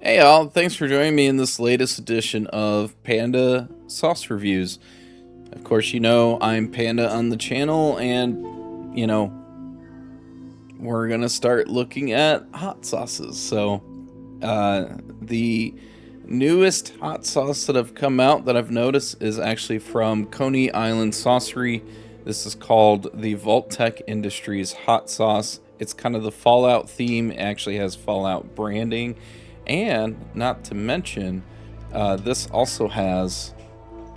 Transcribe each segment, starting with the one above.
Hey all, thanks for joining me in this latest edition of Panda Sauce Reviews. Of course, you know I'm Panda on the channel, and we're gonna start looking at hot sauces. The newest hot sauce that have come out that I've noticed is actually from Coney Island Saucery. This is called the Vault Tech Industries hot sauce. It's kind of the Fallout theme. It actually has Fallout branding, and not to mention, this also has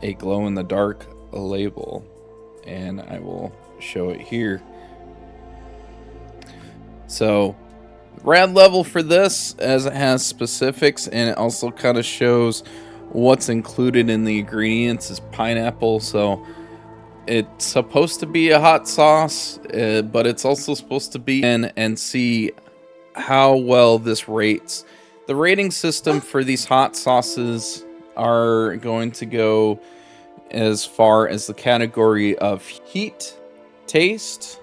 a glow-in-the-dark label, and I will show it here. So, rad level for this, as it has specifics, and it also kind of shows what's included in the ingredients is pineapple. So it's supposed to be a hot sauce, but it's also supposed to be in and see how well this rates. The rating system for these hot sauces are going to go as far as the category of heat, taste,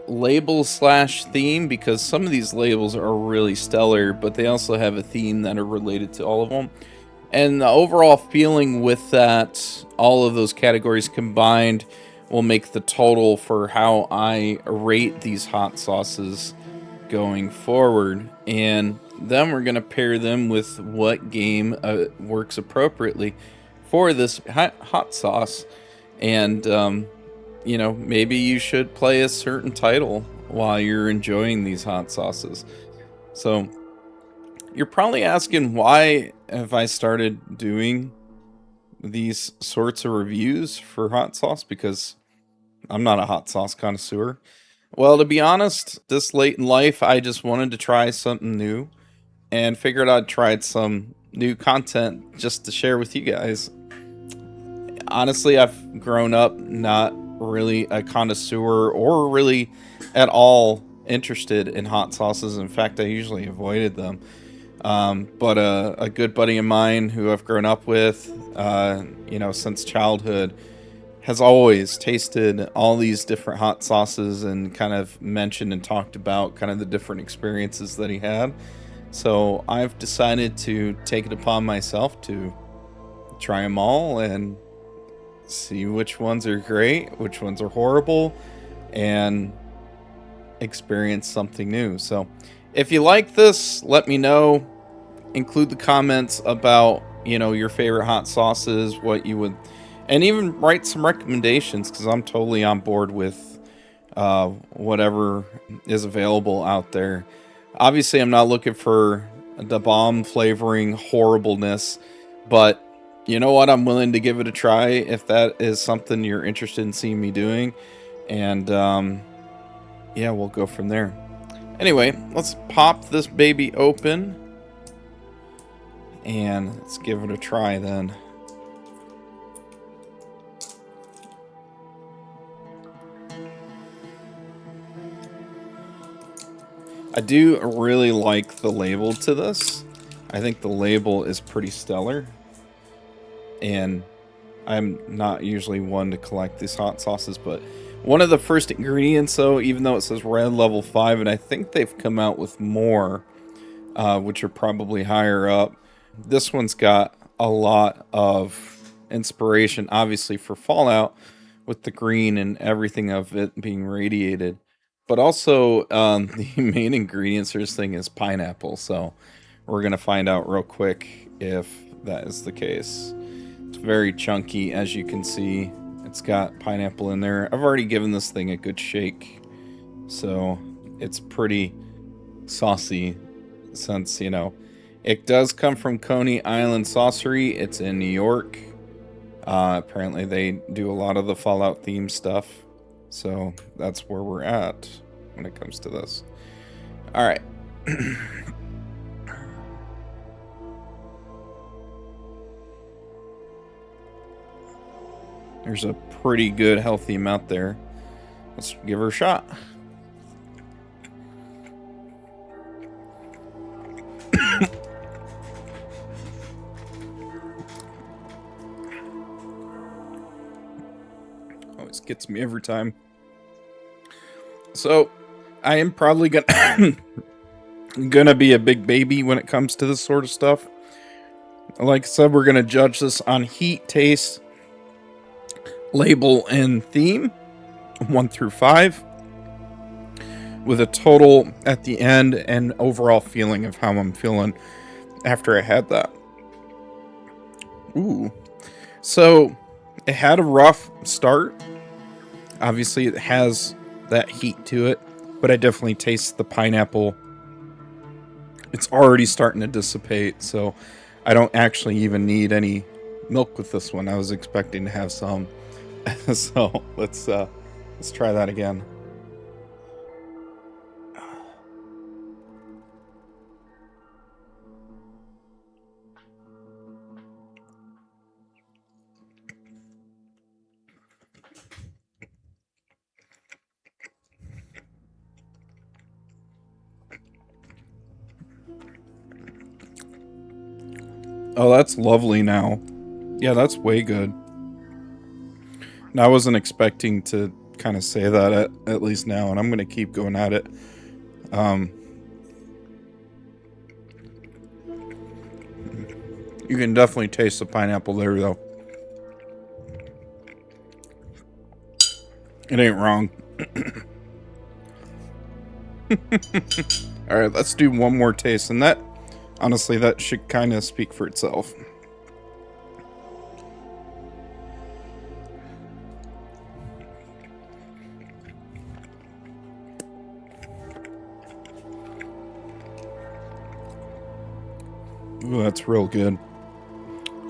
label slash theme, because some of these labels are really stellar, but they also have a theme that are related to all of them. And the overall feeling with that, all of those categories combined, will make the total for how I rate these hot sauces going forward. And then we're going to pair them with what game works appropriately for this hot sauce. And, maybe you should play a certain title while you're enjoying these hot sauces. So you're probably asking, why have I started doing these sorts of reviews for hot sauce? Because I'm not a hot sauce connoisseur. Well, to be honest, this late in life, I just wanted to try something new and figured I'd try some new content just to share with you guys. Honestly, I've grown up not really a connoisseur or really at all interested in hot sauces. In fact, I usually avoided them. But a good buddy of mine who I've grown up with, since childhood, has always tasted all these different hot sauces and kind of mentioned and talked about kind of the different experiences that he had. So I've decided to take it upon myself to try them all and see which ones are great, which ones are horrible, and experience something new. So if you like this, let me know. Include the comments about, your favorite hot sauces, what you would, and even write some recommendations, because I'm totally on board with whatever is available out there. Obviously, I'm not looking for the bomb flavoring horribleness, but you know what? I'm willing to give it a try if that is something you're interested in seeing me doing. And yeah, we'll go from there. Anyway, let's pop this baby open and let's give it a try then. I do really like the label to this. I think the label is pretty stellar. And I'm not usually one to collect these hot sauces, but one of the first ingredients, though, even though it says red level 5, and I think they've come out with more, which are probably higher up. This one's got a lot of inspiration, obviously, for Fallout, with the green and everything of it being radiated. But also, the main ingredients for this thing is pineapple, so we're going to find out real quick if that is the case. It's very chunky, as you can see. It's got pineapple in there. I've already given this thing a good shake, so it's pretty saucy since, it does come from Coney Island Saucery. It's in New York. Apparently they do a lot of the Fallout themed stuff, so that's where we're at when it comes to this. All right. There's a pretty good healthy amount there. Let's give her a shot. Always gets me every time. So I am probably gonna gonna be a big baby when it comes to this sort of stuff. Like I said, we're gonna judge this on heat, taste, label, and theme, 1 through 5, with a total at the end and overall feeling of how I'm feeling after I had that. Ooh. So, it had a rough start. Obviously, it has that heat to it, but I definitely taste the pineapple. It's already starting to dissipate, so I don't actually even need any milk with this one. I was expecting to have some. So, let's try that again. Oh, that's lovely now. Yeah, that's way good. Now, I wasn't expecting to kind of say that at least now, and I'm going to keep going at it. You can definitely taste the pineapple there, though. It ain't wrong. All right, let's do one more taste, and that, honestly, that should kind of speak for itself. Ooh, that's real good.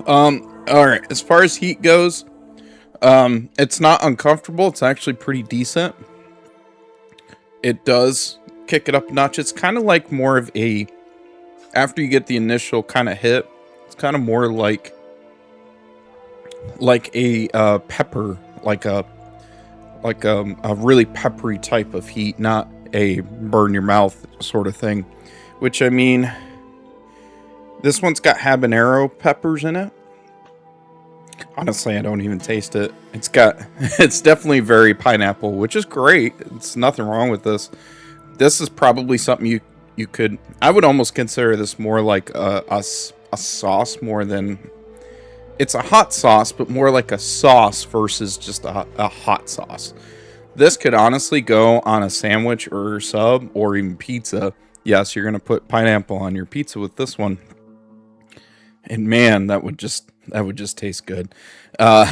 All right, as far as heat goes, it's not uncomfortable. It's actually pretty decent. It does kick it up a notch. It's kind of like more of a, after you get the initial kind of hit, it's kind of more like a pepper, a really peppery type of heat, not a burn your mouth sort of thing. Which, I mean, this one's got habanero peppers in it. Honestly, I don't even taste it. It's definitely very pineapple, which is great. It's nothing wrong with this. This is probably something you could, I would almost consider this more like a sauce more than, it's a hot sauce, but more like a sauce versus just a hot sauce. This could honestly go on a sandwich or sub or even pizza. Yes, you're going to put pineapple on your pizza with this one. And man, that would just taste good. Uh,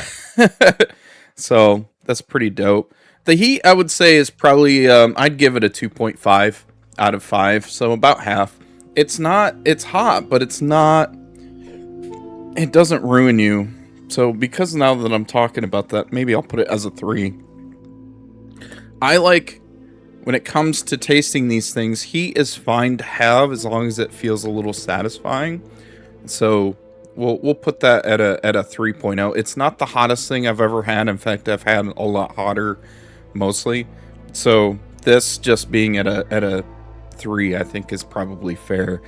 so that's pretty dope. The heat, I would say, is probably I'd give it a 2.5 out of 5, so about half. It's hot, but it's not. It doesn't ruin you. So because now that I'm talking about that, maybe I'll put it as a 3. I like, when it comes to tasting these things, heat is fine to have as long as it feels a little satisfying. So we'll put that at a 3.0. It's not the hottest thing I've ever had. In fact, I've had a lot hotter mostly. So this just being at a 3, I think, is probably fair.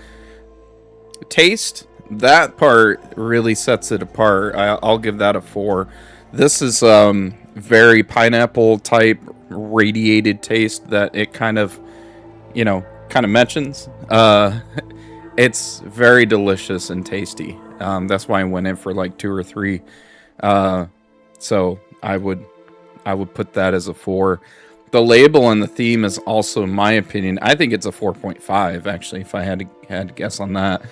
Taste, that part really sets it apart. I'll give that a 4. This is very pineapple type radiated taste that it kind of mentions. It's very delicious and tasty. That's why I went in for like 2 or 3. So I would put that as a 4. The label and the theme is also, in my opinion, I think it's a 4.5. Actually, if I had to guess on that,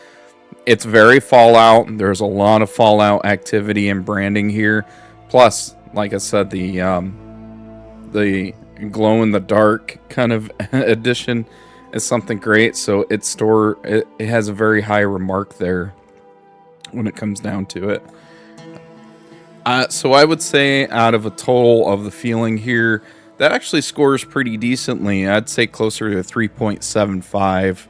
it's very Fallout. There's a lot of Fallout activity and branding here. Plus, like I said, the glow in the dark kind of edition is something great. So it has a very high remark there when it comes down to it. So I would say out of a total of the feeling here, that actually scores pretty decently. I'd say closer to a 3.75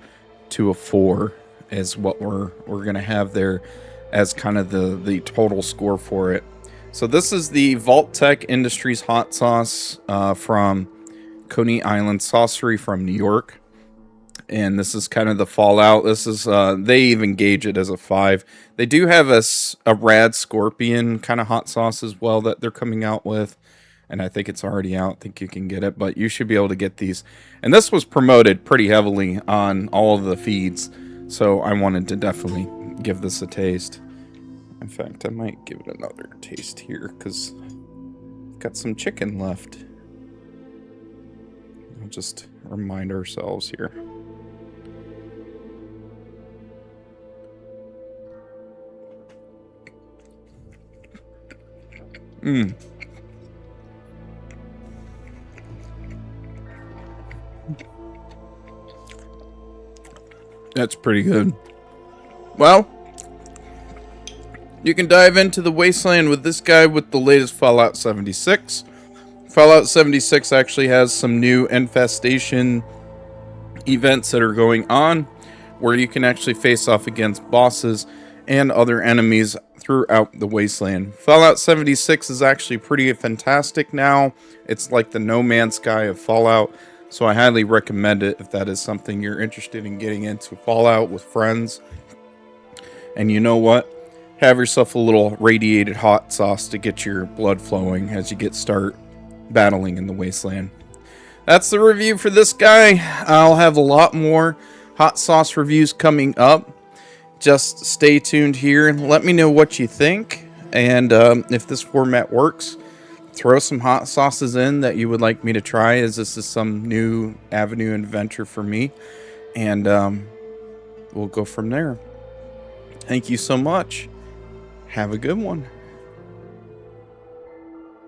to a 4 is what we're gonna have there as kind of the total score for it. So this is the Vault Tech Industries hot sauce from Coney Island Saucery from New York. And this is kind of the Fallout. This is they even gauge it as a 5. They do have a rad scorpion kind of hot sauce as well that they're coming out with. and I think it's already out. I think you can get it, but you should be able to get these. And this was promoted pretty heavily on all of the feeds, so I wanted to definitely give this a taste. In fact, I might give it another taste here because I've got some chicken left. I'll just remind ourselves here. That's pretty good. Well, you can dive into the wasteland with this guy with the latest Fallout 76. Fallout 76 actually has some new infestation events that are going on where you can actually face off against bosses and other enemies throughout the wasteland. Fallout 76 is actually pretty fantastic now. It's like the No Man's Sky of Fallout, so I highly recommend it if that is something you're interested in getting into Fallout with friends. And you know what? Have yourself a little radiated hot sauce to get your blood flowing as you start battling in the wasteland. That's the review for this guy. I'll have a lot more hot sauce reviews coming up. Just stay tuned here and let me know what you think. And if this format works, throw some hot sauces in that you would like me to try, as this is some new avenue and adventure for me. And we'll go from there. Thank you so much. Have a good one.